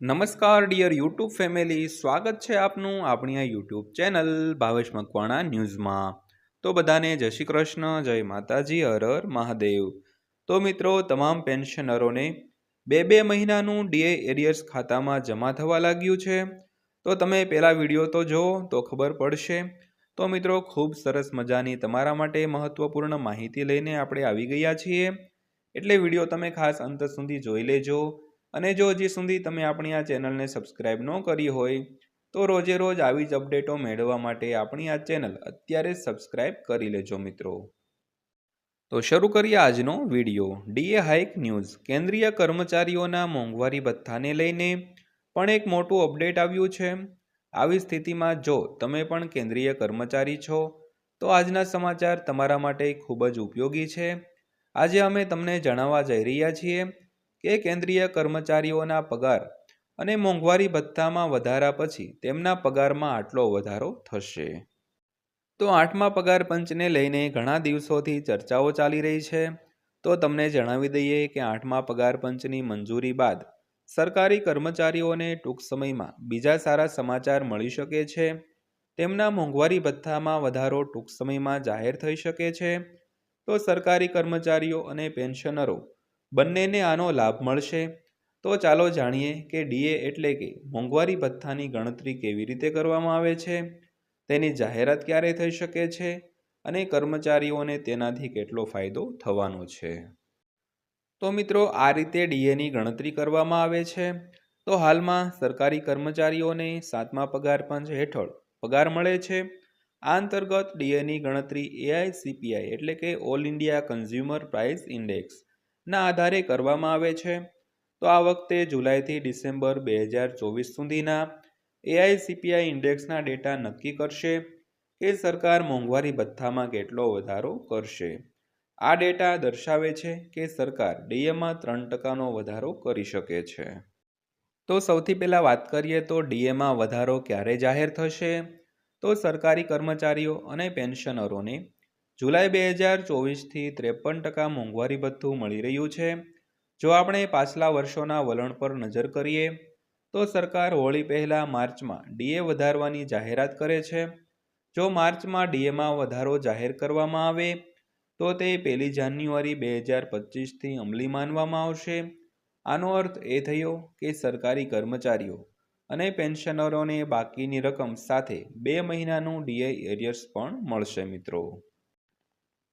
નમસ્કાર dear YouTube family, સ્વાગત છે આપનું આપણી આ યુટ્યુબ ચેનલ ભાવેશ મકવાણા ન્યૂઝમાં। તો બધાને જય શ્રી કૃષ્ણ, જય માતાજી, હર હર મહાદેવ। તો મિત્રો, તમામ પેન્શનરોને બે મહિનાનું ડીએ એરિયર્સ ખાતામાં જમા થવા લાગ્યું છે। તો તમે પહેલા વિડીયો તો જુઓ તો ખબર પડશે। તો મિત્રો, ખૂબ સરસ મજાની તમારા માટે મહત્વપૂર્ણ માહિતી લઈને આપણે આવી ગયા છીએ, એટલે વિડીયો તમે ખાસ અંત સુધી જોઈ લેજો। અને જો હજી સુધી તમે આપણી આ ચેનલને સબસ્ક્રાઇબ ન કરી હોય તો રોજે રોજ આવી જ અપડેટો મેળવવા માટે આપણી આ ચેનલ અત્યારે સબસ્ક્રાઇબ કરી લેજો મિત્રો। તો શરૂ કરીએ આજનો વિડીયો। DA hike news. કેન્દ્રીય કર્મચારીઓના મોંઘવારી ભથ્થાને લઈને પણ એક મોટું અપડેટ આવ્યું છે। આવી સ્થિતિમાં જો તમે પણ કેન્દ્રીય કર્મચારી છો તો આજના સમાચાર તમારા માટે ખૂબ જ ઉપયોગી છે। આજે અમે તમને જણાવવા જઈ રહ્યા છીએ કે કેન્દ્રીય કર્મચારીઓના પગાર અને મોંઘવારી ભથ્થામાં વધારા પછી તેમના પગારમાં આટલો વધારો થશે। તો 8મા પગાર પંચને લઈને ઘણા દિવસોથી ચર્ચાઓ ચાલી રહી છે। તો તમને જણાવી દઈએ કે 8મા પગાર પંચની મંજૂરી બાદ સરકારી કર્મચારીઓને ટૂંક સમયમાં બીજા સારા સમાચાર મળી શકે છે। તેમના મોંઘવારી ભથ્થામાં વધારો ટૂંક સમયમાં જાહેર થઈ શકે છે। તો સરકારી કર્મચારીઓ અને પેન્શનરો બંનેને આનો લાભ મળશે। તો ચાલો જાણીએ કે ડીએ એટલે કે મોંઘવારી ભથ્થાની ગણતરી કેવી રીતે કરવામાં આવે છે, તેની જાહેરાત ક્યારે થઈ શકે છે અને કર્મચારીઓને તેનાથી કેટલો ફાયદો થવાનો છે। તો મિત્રો, આ રીતે ડીએની ગણતરી કરવામાં આવે છે। તો હાલમાં સરકારી કર્મચારીઓને 7મા પગાર પંચ હેઠળ પગાર મળે છે। આ અંતર્ગત ડીએની ગણતરી એઆઈસીપીઆઈ એટલે કે all India consumer price index ના આધારે કરવામાં આવે છે। તો આ વખતે જુલાઈથી ડિસેમ્બર 2024 સુધીના એઆઈસીપીઆઈ ઇન્ડેક્સના ડેટા નક્કી કરશે કે સરકાર મોંઘવારી ભથ્થામાં કેટલો વધારો કરશે। આ ડેટા દર્શાવે છે કે સરકાર ડીએમાં 3%નો વધારો કરી શકે છે। તો સૌથી પહેલાં વાત કરીએ તો ડીએમાં વધારો ક્યારે જાહેર થશે। તો સરકારી કર્મચારીઓ અને પેન્શનરોને જુલાઈ 2024થી 53% મોંઘવારી ભથ્થું મળી રહ્યું છે। જો આપણે પાછલા વર્ષોના વલણ પર નજર કરીએ તો સરકાર હોળી પહેલાં માર્ચમાં ડીએ વધારવાની જાહેરાત કરે છે। જો માર્ચમાં ડીએમાં વધારો જાહેર કરવામાં આવે તો તે 1 જાન્યુઆરી 2025થી અમલી માનવામાં આવશે। આનો અર્થ એ થયો કે સરકારી કર્મચારીઓ અને પેન્શનરોને બાકીની રકમ સાથે 2 મહિનાનું ડીએ એરિયર્સ પણ મળશે મિત્રો।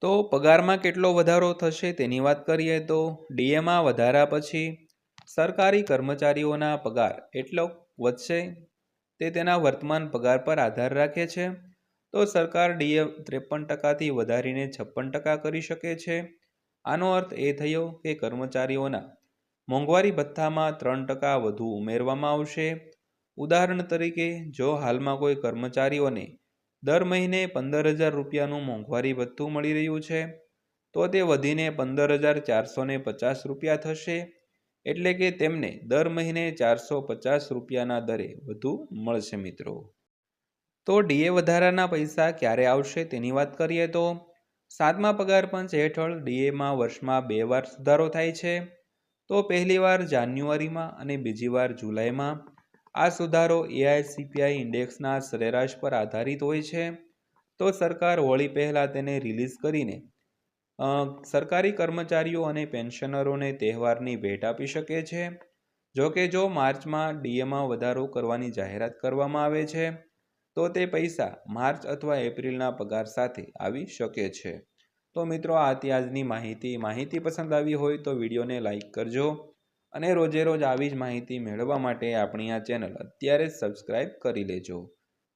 તો પગારમાં કેટલો વધારો થશે તેની વાત કરીએ તો ડીએમાં વધારા પછી સરકારી કર્મચારીઓના પગાર એટલો વધશે તે તેના વર્તમાન પગાર પર આધાર રાખે છે। તો સરકાર ડીએ 53%થી વધારીને 56% કરી શકે છે। આનો અર્થ એ થયો કે કર્મચારીઓના મોંઘવારી ભથ્થામાં 3% વધુ ઉમેરવામાં આવશે। ઉદાહરણ તરીકે, જો હાલમાં કોઈ કર્મચારીઓને દર મહિને 15,000 રૂપિયાનું મોંઘવારી ભથ્થું મળી રહ્યું છે તો તે વધીને 15,450 રૂપિયા થશે। એટલે કે તેમને દર મહિને 450 રૂપિયાના દરે વધુ મળશે મિત્રો। તો ડીએ વધારાના પૈસા ક્યારે આવશે તેની વાત કરીએ તો 7મા પગાર પંચ હેઠળ ડીએમાં વર્ષમાં 2 વાર સુધારો થાય છે। તો પહેલી વાર જાન્યુઆરીમાં અને બીજી વાર જુલાઈમાં। આ સુધારો એઆઈસીપીઆઈ ઇન્ડેક્સના સરેરાશ પર આધારિત હોય છે। તો સરકાર હોળી પહેલાં તેને રિલીઝ કરીને સરકારી કર્મચારીઓ અને પેન્શનરોને તહેવારની ભેટ આપી શકે છે। જોકે જો માર્ચમાં ડીએમાં વધારો કરવાની જાહેરાત કરવામાં આવે છે તો તે પૈસા માર્ચ અથવા એપ્રિલના પગાર સાથે આવી શકે છે। તો મિત્રો, આ હતી આજની માહિતી પસંદ આવી હોય તો વિડીયોને લાઈક કરજો અને રોજે રોજ આવી જ માહિતી મેળવવા માટે આપણી આ ચેનલ અત્યારે જ સબસ્ક્રાઈબ કરી લેજો।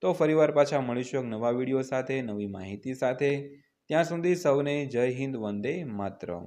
તો ફરીવાર પાછા મળીશું એક નવા વિડીયો સાથે, નવી માહિતી સાથે। ત્યાં સુધી સૌને જય હિન્દ, વંદે માતરમ।